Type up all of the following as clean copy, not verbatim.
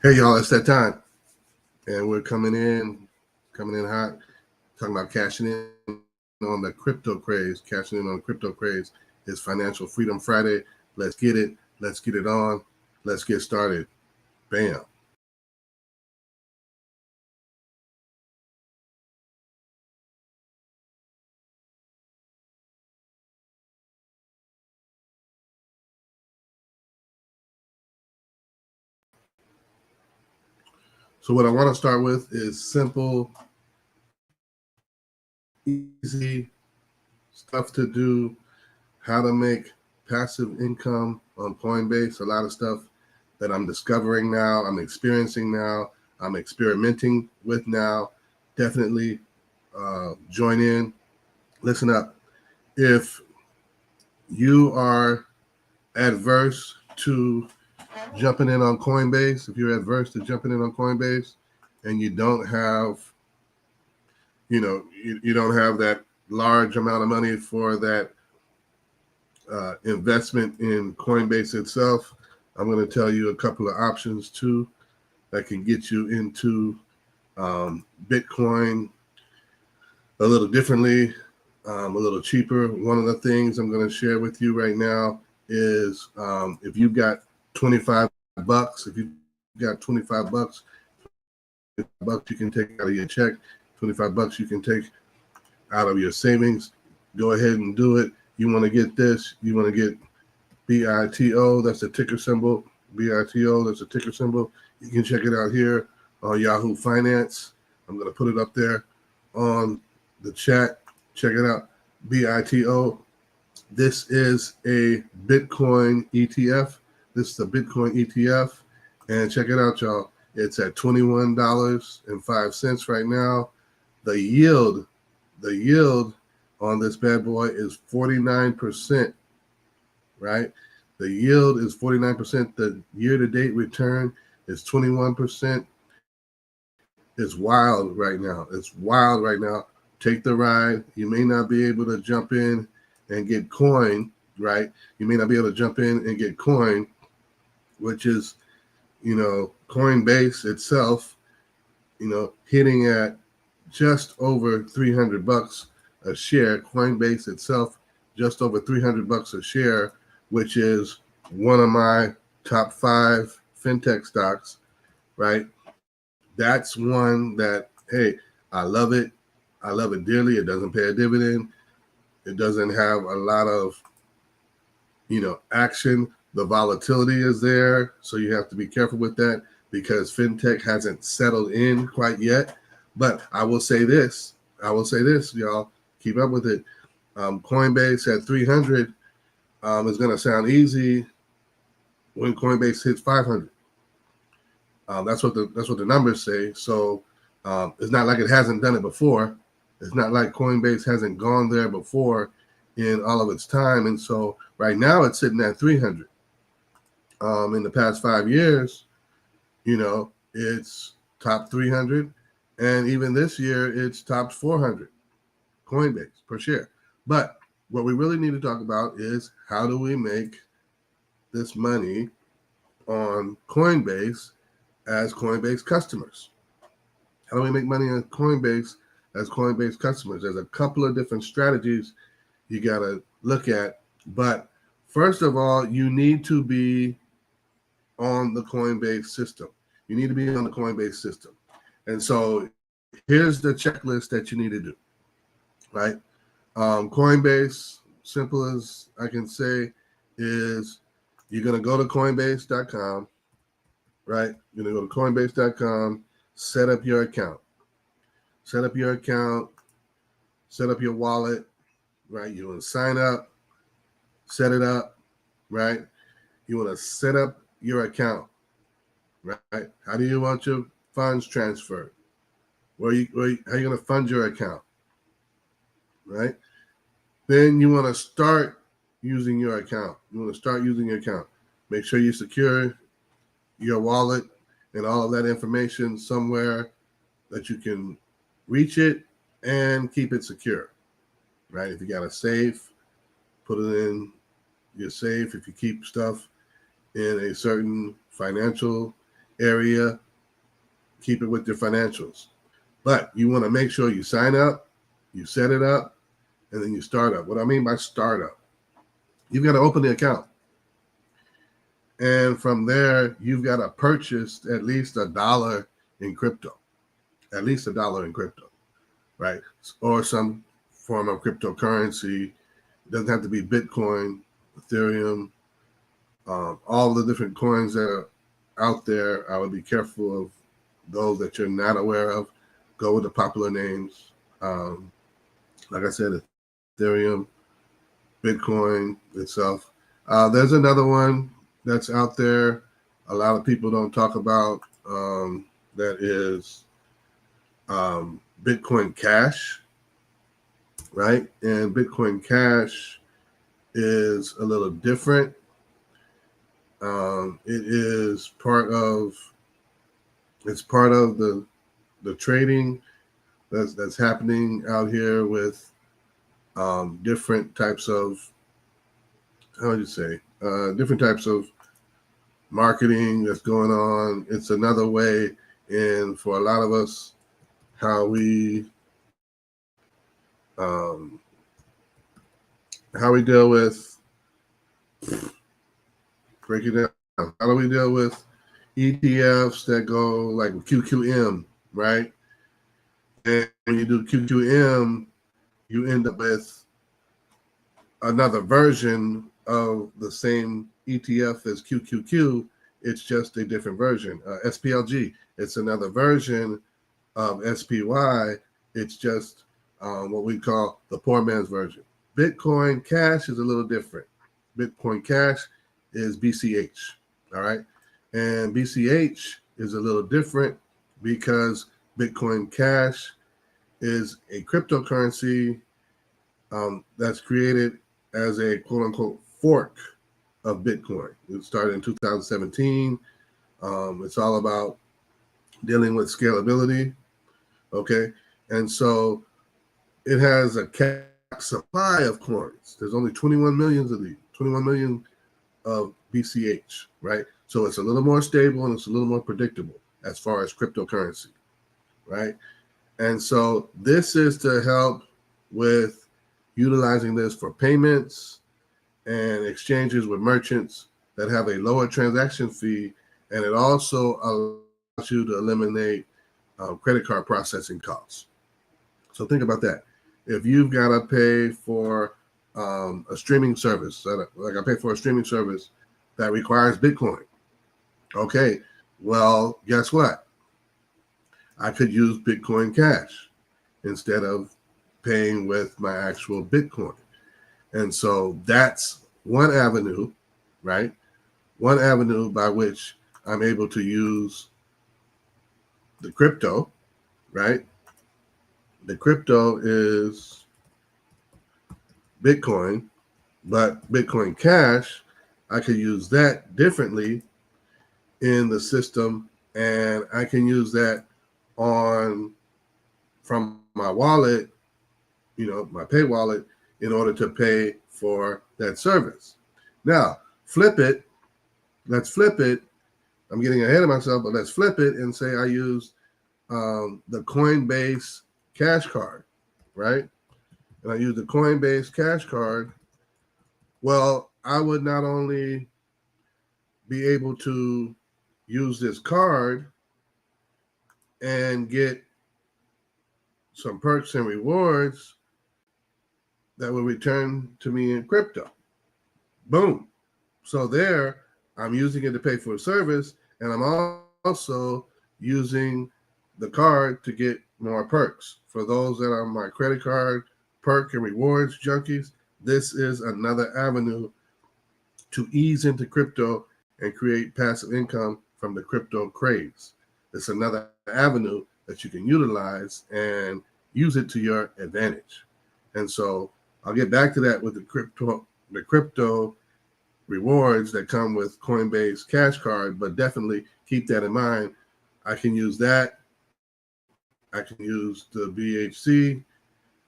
Hey y'all, it's that time, and we're coming in hot, talking about cashing in on the crypto craze. Cashing in on the crypto craze is Financial Freedom Friday. Let's get it. Let's get it on. Let's get started. Bam. So what I want to start with is simple, easy stuff to do. How to make passive income on Coinbase. A lot of stuff that I'm discovering now, I'm experiencing now, I'm experimenting with now. Definitely join in. Listen up. If you are adverse to jumping in on Coinbase, if you're adverse to jumping in on Coinbase and you don't have, you don't have that large amount of money for that investment in Coinbase itself, I'm going to tell you a couple of options too that can get you into Bitcoin a little differently, a little cheaper. One of the things I'm going to share with you right now is if you've got 25 bucks, if you've got 25 bucks, you can take out of your check, 25 bucks you can take out of your savings. Go ahead and do it. You want to get this, you want to get BITO, that's the ticker symbol. BITO, that's the ticker symbol. You can check it out here on Yahoo Finance. I'm going to put it up there on the chat. Check it out. BITO. This is a Bitcoin ETF. This is a Bitcoin ETF. And check it out, y'all. It's at $21.05 right now. The yield on this bad boy is 49%, right? The yield is 49%. The year-to-date return is 21%. It's wild right now. It's wild right now. Take the ride. You may not be able to jump in and get coin, right? You may not be able to jump in and get coin, which is, Coinbase itself, hitting at just over 300 bucks a share. Coinbase itself, just over 300 bucks a share, which is one of my top 5 fintech stocks, right? That's one that, hey, I love it. I love it dearly. It doesn't pay a dividend. It doesn't have a lot of, action. The volatility is there. So you have to be careful with that because fintech hasn't settled in quite yet. But I will say this, y'all, keep up with it. Coinbase at 300 is going to sound easy when Coinbase hits 500. That's what the numbers say. So it's not like it hasn't done it before. It's not like Coinbase hasn't gone there before in all of its time. And so right now it's sitting at 300. In the past 5 years, it's top 300. And even this year, it's topped 400 Coinbase per share. But what we really need to talk about is how do we make this money on Coinbase as Coinbase customers? How do we make money on Coinbase as Coinbase customers? There's a couple of different strategies you got to look at. But first of all, you need to be on the Coinbase system. You need to be on the Coinbase system. And so here's the checklist that you need to do, right? Coinbase, simple as I can say, is you're going to go to Coinbase.com, right? You're going to go to Coinbase.com, set up your account. Set up your account, set up your wallet, right? You want to sign up, set it up, right? You want to set up your account, right? How do you want your funds transferred? How are you going to fund your account, right? Then you want to start using your account. Make sure you secure your wallet and all of that information somewhere that you can reach it and keep it secure, right? If you got a safe, put it in your safe. If you keep stuff in a certain financial area, keep it with your financials. But you want to make sure you sign up, you set it up, and then you start up. What I mean by startup, you've got to open the account. And from there, you've got to purchase at least $1 in crypto, at least $1 in crypto, right? Or some form of cryptocurrency. It doesn't have to be Bitcoin, Ethereum, all the different coins that are out there. I would be careful of those that you're not aware of. Go with the popular names. Like I said, Ethereum, Bitcoin itself. There's another one that's out there a lot of people don't talk about, that is Bitcoin Cash, right? And Bitcoin Cash is a little different. It is part of the trading that's happening out here with different types of, how would you say, different types of marketing that's going on. It's another way in, for a lot of us, how we deal with, break it down. How do we deal with ETFs that go like QQM, right? And when you do QQM, you end up with another version of the same ETF as QQQ. It's just a different version. SPLG, it's another version of SPY. It's just what we call the poor man's version. Bitcoin Cash is a little different. Bitcoin Cash is BCH, all right? And BCH is a little different because Bitcoin Cash is a cryptocurrency that's created as a quote-unquote fork of Bitcoin. It started in 2017. It's all about dealing with scalability, okay? And so it has a cap supply of coins. There's only 21 million of these, 21 million of BCH, right? So it's a little more stable and it's a little more predictable as far as cryptocurrency, right? And so this is to help with utilizing this for payments and exchanges with merchants that have a lower transaction fee. And it also allows you to eliminate credit card processing costs. So think about that. If you've got to pay for a streaming service, like I pay for a streaming service that requires Bitcoin, okay, well, guess what? I could use Bitcoin Cash instead of paying with my actual Bitcoin. And so that's one avenue, right? One avenue by which I'm able to use the crypto, right? The crypto is Bitcoin, but Bitcoin Cash, I could use that differently in the system, and I can use that from my wallet, my pay wallet, in order to pay for that service. Now, let's flip it. I'm getting ahead of myself, but let's flip it and say I use the Coinbase Cash Card, right? And I use the Coinbase Cash Card. Well, I would not only be able to use this card and get some perks and rewards that will return to me in crypto. Boom. So there, I'm using it to pay for a service, and I'm also using the card to get more perks. For those that are my credit card perk and rewards junkies, this is another avenue to ease into crypto and create passive income from the crypto craze. It's another avenue that you can utilize and use it to your advantage. And so I'll get back to that with the crypto rewards that come with Coinbase Cash Card, but definitely keep that in mind. I can use that. I can use the BHC,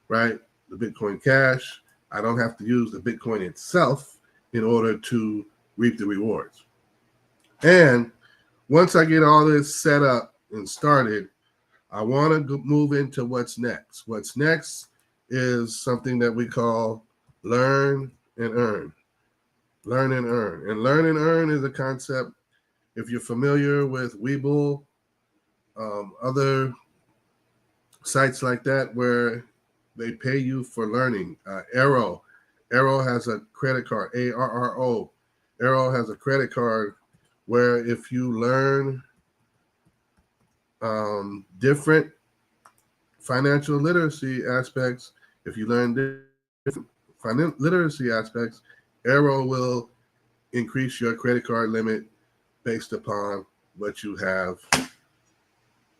right? The Bitcoin Cash. I don't have to use the Bitcoin itself in order to reap the rewards. And once I get all this set up and started, I want to move into what's next. What's next is something that we call learn and earn. Learn and earn. And learn and earn is a concept, if you're familiar with Webull, other sites like that where they pay you for learning. Arrow has a credit card, ARRO. Arrow has a credit card where if you learn different financial literacy aspects, if you learn different financial literacy aspects, Arrow will increase your credit card limit based upon what you have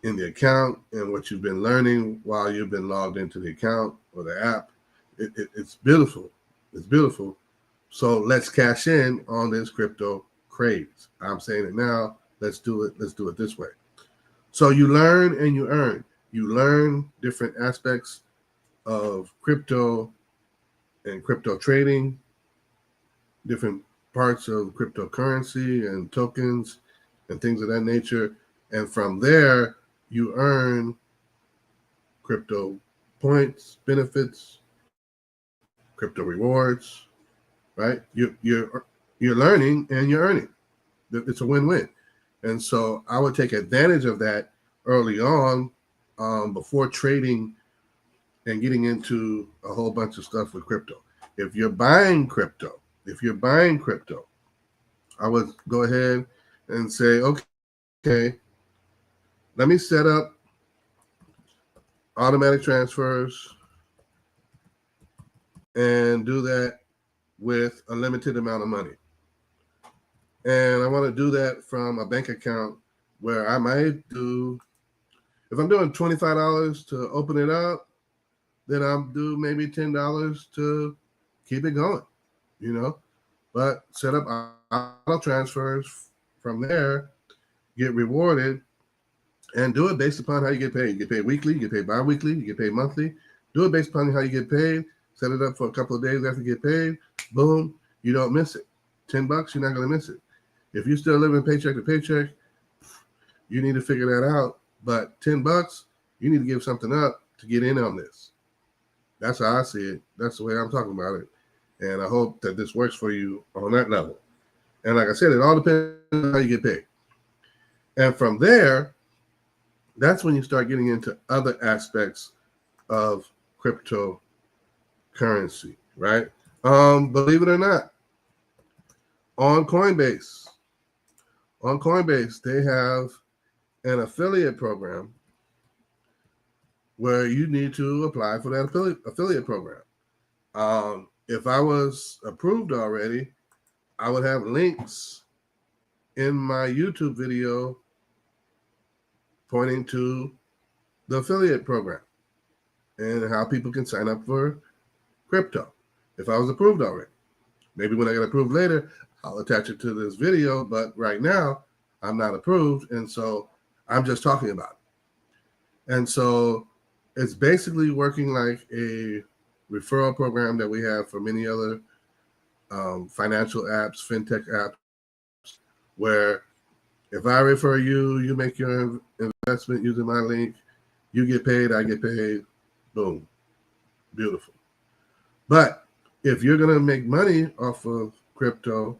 in the account and what you've been learning while you've been logged into the account or the app. It's beautiful. It's beautiful. So let's cash in on this crypto craze. I'm saying it now. Let's do it. Let's do it this way. So you learn and you earn. You learn different aspects of crypto and crypto trading, different parts of cryptocurrency and tokens and things of that nature. And from there, you earn crypto points, benefits, crypto rewards, right? You're learning and you're earning. It's a win-win. And so I would take advantage of that early on, before trading and getting into a whole bunch of stuff with crypto. If you're buying crypto, I would go ahead and say, okay, let me set up automatic transfers and do that with a limited amount of money. And I want to do that from a bank account where I might do, if I'm doing $25 to open it up, then I'll do maybe $10 to keep it going, but set up auto transfers from there, get rewarded, and do it based upon how you get paid. You get paid weekly, you get paid bi-weekly, you get paid monthly. Do it based upon how you get paid. Set it up for a couple of days after you get paid. Boom, you don't miss it. $10, you're not going to miss it. If you're still living paycheck to paycheck, you need to figure that out. But $10, you need to give something up to get in on this. That's how I see it. That's the way I'm talking about it. And I hope that this works for you on that level. And like I said, it all depends on how you get paid. And from there, that's when you start getting into other aspects of cryptocurrency, right? Believe it or not, on Coinbase, they have an affiliate program where you need to apply for that affiliate program. If I was approved already, I would have links in my YouTube video pointing to the affiliate program and how people can sign up for crypto. If I was approved already, maybe when I get approved later, I'll attach it to this video, but right now I'm not approved. And so I'm just talking about it. And so it's basically working like a referral program that we have for many other financial apps, fintech apps, where if I refer you, you make your investment using my link, you get paid, I get paid, boom, beautiful. But if you're going to make money off of crypto,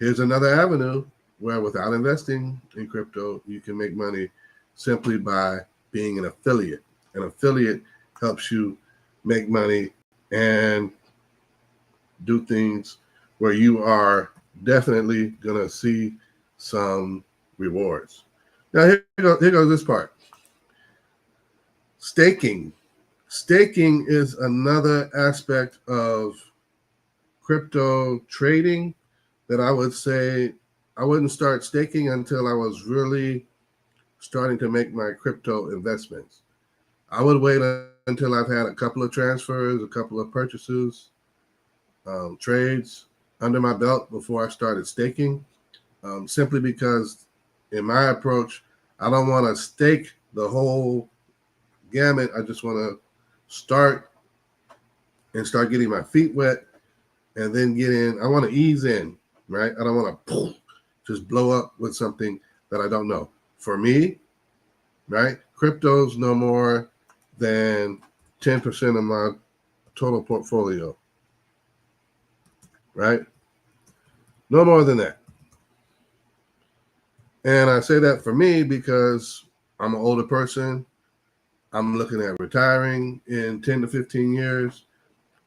here's another avenue where without investing in crypto, you can make money simply by being an affiliate. An affiliate helps you make money and do things where you are definitely going to see some rewards. Now, here goes this part. Staking. Staking is another aspect of crypto trading that I would say I wouldn't start staking until I was really starting to make my crypto investments. I would wait until I've had a couple of transfers, a couple of purchases, trades under my belt before I started staking, simply because in my approach, I don't want to stake the whole gamut. I just want to start getting my feet wet and then get in. I want to ease in, right? I don't want to just blow up with something that I don't know. For me, right, crypto's no more than 10% of my total portfolio, right? No more than that. And I say that for me because I'm an older person. I'm looking at retiring in 10 to 15 years.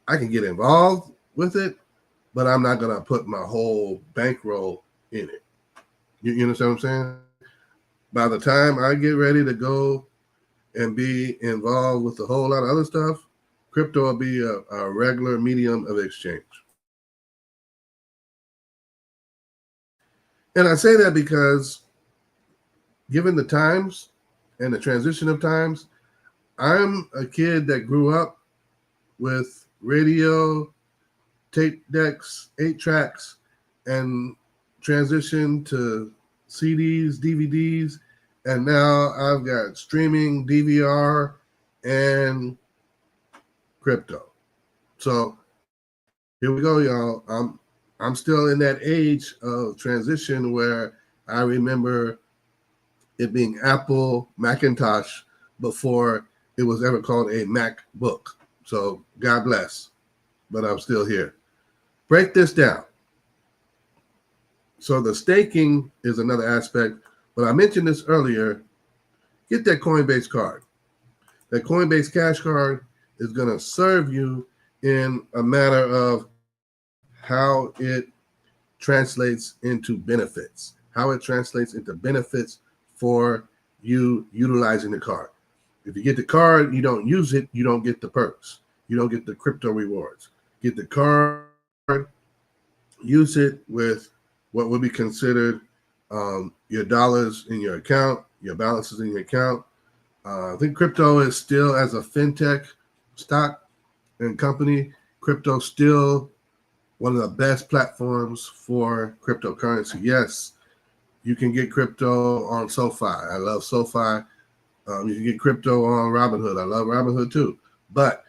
I can get involved with it, but I'm not going to put my whole bankroll in it. You understand what I'm saying? By the time I get ready to go and be involved with a whole lot of other stuff, crypto will be a regular medium of exchange. And I say that because given the times and the transition of times, I'm a kid that grew up with radio, tape decks, 8-tracks, and transitioned to CDs, DVDs, and now I've got streaming, DVR, and crypto. So here we go, y'all. I'm still in that age of transition where I remember it being Apple Macintosh before it was ever called a MacBook. So God bless, but I'm still here. Break this down. So the staking is another aspect, but I mentioned this earlier. Get that Coinbase card. That Coinbase Cash card is going to serve you in a matter of how it translates into benefits, how it translates into benefits for you utilizing the card. If you get the card, you don't use it, you don't get the perks. You don't get the crypto rewards. Get the card, use it with what would be considered your dollars in your account, your balances in your account. I think crypto is still, as a fintech stock and company, crypto still one of the best platforms for cryptocurrency. Yes, you can get crypto on SoFi. I love SoFi. You can get crypto on Robinhood. I love Robinhood too. But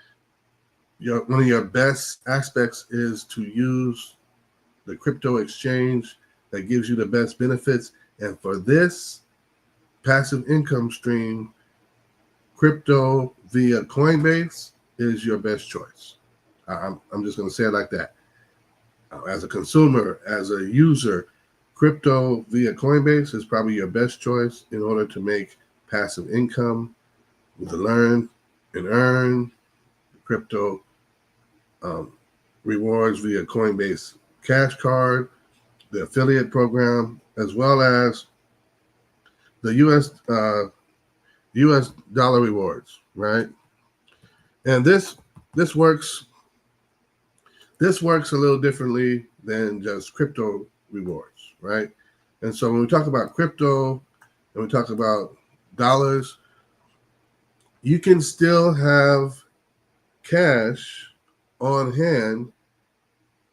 one of your best aspects is to use the crypto exchange that gives you the best benefits. And for this passive income stream, crypto via Coinbase is your best choice. I'm just going to say it like that. As a consumer, as a user, crypto via Coinbase is probably your best choice in order to make passive income, to learn and earn crypto rewards via Coinbase Cash Card, the affiliate program, as well as the U.S. dollar rewards, right? And this works a little differently than just crypto rewards, right? And so when we talk about crypto and we talk about dollars, you can still have cash on hand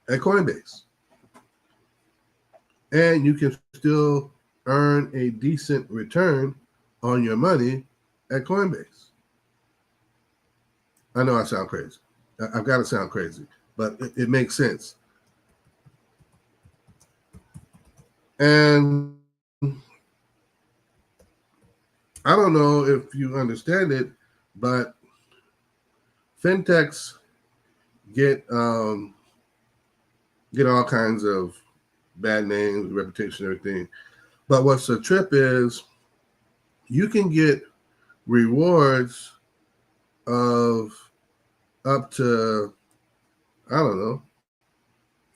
at Coinbase. And you can still earn a decent return on your money at Coinbase. I know I sound crazy. I've got to sound crazy, but it makes sense. And I don't know if you understand it, but fintechs get all kinds of bad names, reputation, everything. But what's the trip is you can get rewards of up to, I don't know,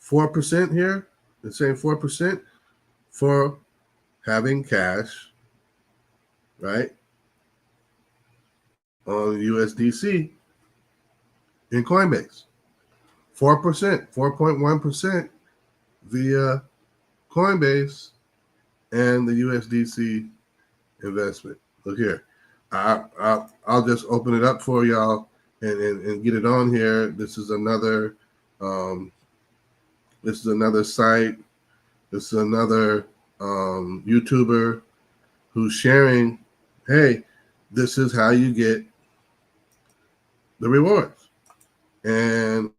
4% here. They're saying 4% for having cash, right, on USDC in Coinbase. 4%, 4.1% via Coinbase and the USDC investment. Look here. I'll just open it up for y'all and get it on here. This is another site. This is another YouTuber who's sharing, hey, this is how you get the rewards. And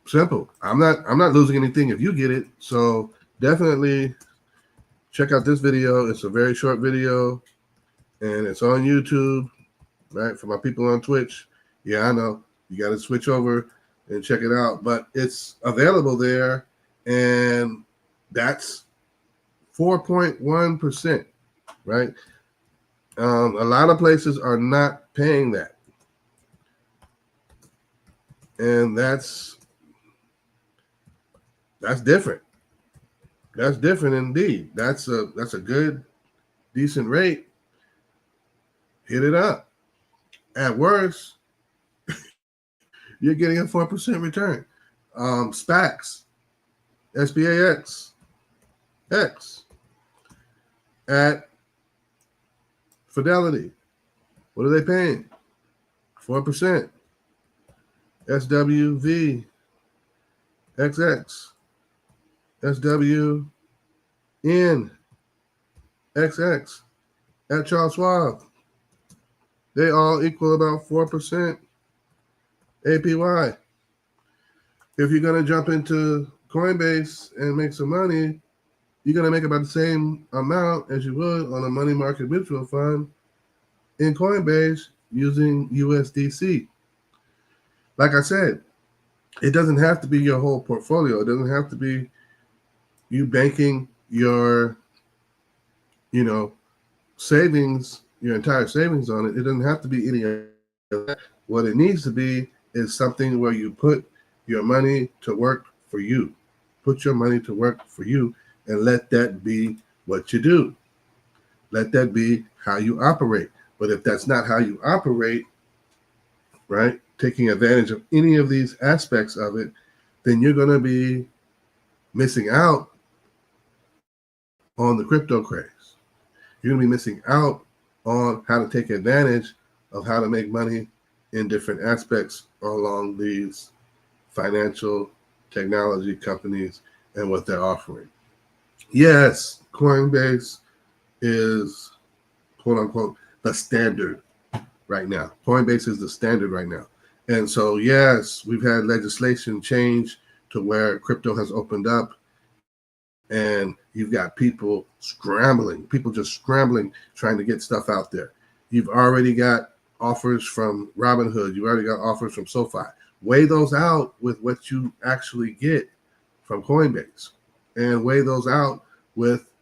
simple. I'm not losing anything if you get it. So definitely check out this video. It's a very short video, and it's on YouTube, right? For my people on Twitch, yeah, I know you got to switch over and check it out, but it's available there, and that's 4.1%, right? A lot of places are not paying that, and that's different. That's different indeed. That's a good, decent rate. Hit it up. At worst, you're getting a 4% return. SPAX, SPAX, X at Fidelity. What are they paying? 4%. SWV, XX, SWN, XX at Charles Schwab. They all equal about 4% APY. If you're going to jump into Coinbase and make some money, you're going to make about the same amount as you would on a money market mutual fund in Coinbase using USDC. Like I said, it doesn't have to be your whole portfolio. It doesn't have to be you banking your, savings, your entire savings on it. It doesn't have to be any of that. What it needs to be is something where you put your money to work for you. Put your money to work for you and let that be what you do. Let that be how you operate. But if that's not how you operate, right, taking advantage of any of these aspects of it, then you're going to be missing out on the crypto craze. You're going to be missing out on how to take advantage of how to make money in different aspects along these financial technology companies and what they're offering. Yes, Coinbase is, quote unquote, the standard right now. Coinbase is the standard right now. And so, yes, we've had legislation change to where crypto has opened up, and you've got people just scrambling, trying to get stuff out there. You've already got offers from Robinhood. You've already got offers from SoFi. Weigh those out with what you actually get from Coinbase, and weigh those out with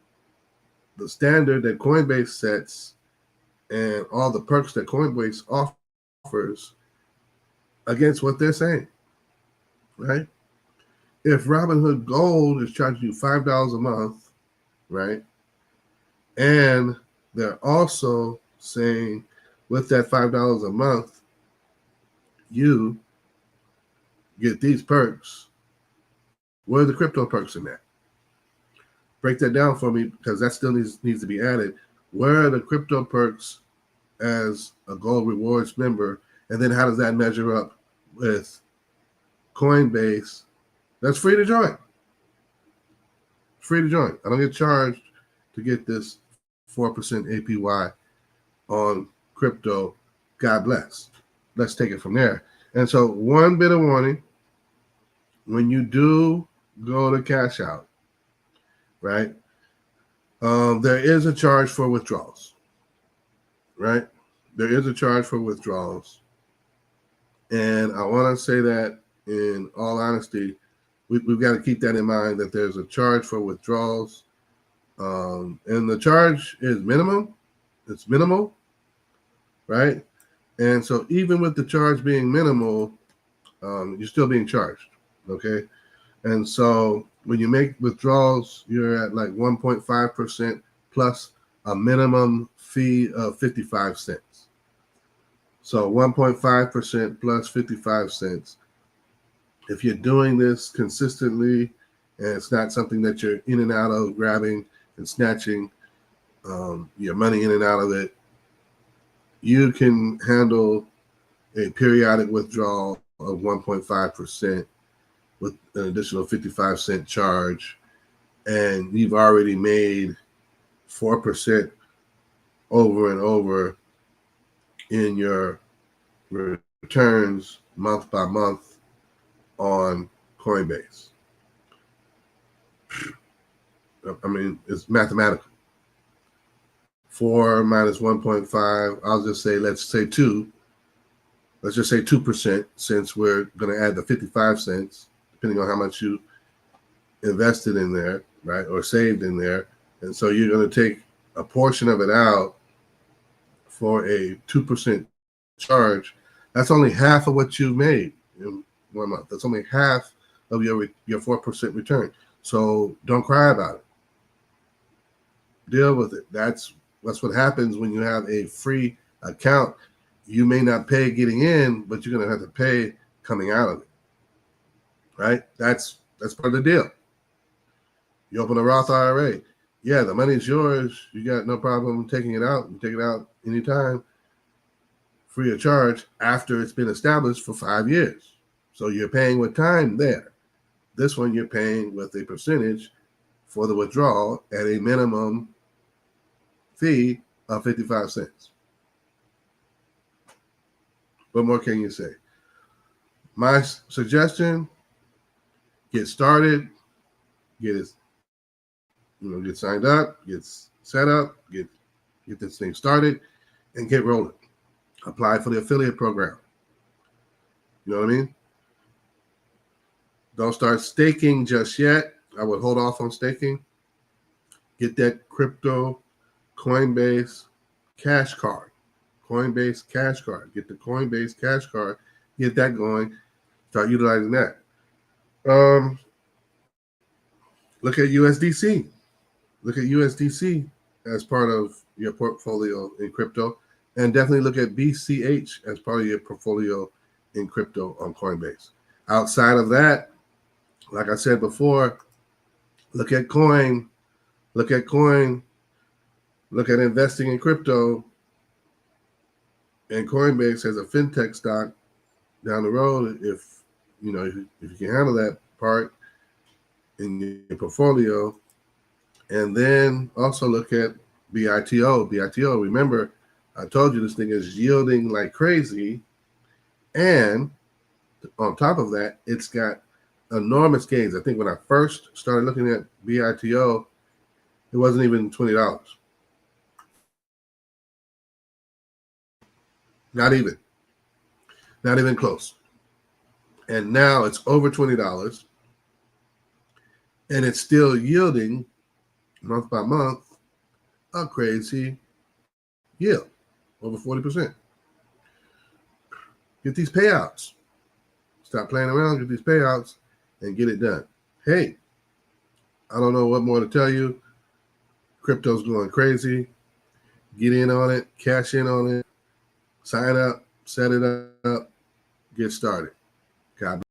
the standard that Coinbase sets and all the perks that Coinbase offers against what they're saying, right? If Robinhood Gold is charging you $5 a month, right, and they're also saying with that $5 a month, you get these perks, where are the crypto perks in that? Break that down for me, because that still needs to be added. Where are the crypto perks as a Gold Rewards member? And then how does that measure up with Coinbase? That's free to join. Free to join. I don't get charged to get this 4% APY on crypto. God bless. Let's take it from there. And so, one bit of warning: when you do go to cash out, right, there is a charge for withdrawals, right? There is a charge for withdrawals. And I want to say that in all honesty, we've got to keep that in mind, that there's a charge for withdrawals. And the charge is minimum. It's minimal, right? And so even with the charge being minimal, you're still being charged, okay? And so when you make withdrawals, you're at like 1.5% plus a minimum fee of 55 cents. So 1.5% plus 55 cents. If you're doing this consistently, and it's not something that you're in and out of, grabbing and snatching your money in and out of it, you can handle a periodic withdrawal of 1.5% with an additional 55-cent charge, and you've already made 4% over and over in your returns month by month on Coinbase. I mean, it's mathematical. 4 minus 1.5, I'll just say, let's say 2. Let's just say 2%, since we're going to add the 55 cents, depending on how much you invested in there, right, or saved in there. And so you're going to take a portion of it out for a 2% charge. That's only half of what you made in 1 month. That's only half of your 4% return. So don't cry about it. Deal with it. That's what happens when you have a free account. You may not pay getting in, but you're going to have to pay coming out of it, right? That's part of the deal. You open a Roth IRA. Yeah, the money's yours. You got no problem taking it out. You take it out anytime, free of charge, after it's been established for 5 years. So you're paying with time there. This one, you're paying with a percentage for the withdrawal at a minimum fee of 55 cents. What more can you say? My suggestion, get started, get signed up, get set up, get this thing started, and get rolling. Apply for the affiliate program. You know what I mean? Don't start staking just yet. I would hold off on staking. Get that crypto Coinbase cash card. Coinbase cash card. Get the Coinbase cash card. Get that going. Start utilizing that. Look at USDC. Look at USDC as part of your portfolio in crypto. And definitely look at BCH as part of your portfolio in crypto on Coinbase. Outside of that, like I said before, look at coin. Look at investing in crypto. And Coinbase has a fintech stock down the road. If you can handle that part in your portfolio. And then also look at BITO. BITO, remember, I told you this thing is yielding like crazy. And on top of that, it's got enormous gains. I think when I first started looking at BITO, it wasn't even $20. Not even close. And now it's over $20, and it's still yielding month by month a crazy yield, over 40%. Get these payouts. Stop playing around, get these payouts, and get it done. Hey, I don't know what more to tell you. Crypto's going crazy. Get in on it, cash in on it, sign up, set it up, get started. God bless.